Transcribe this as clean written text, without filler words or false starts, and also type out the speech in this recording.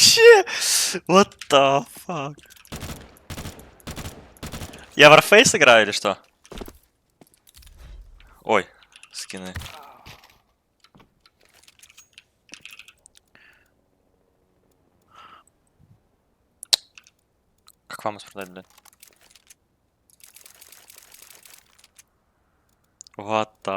Вообще! What the fuck? Я Warface играю или что? Ой, скины. Как вам продать, блядь? What the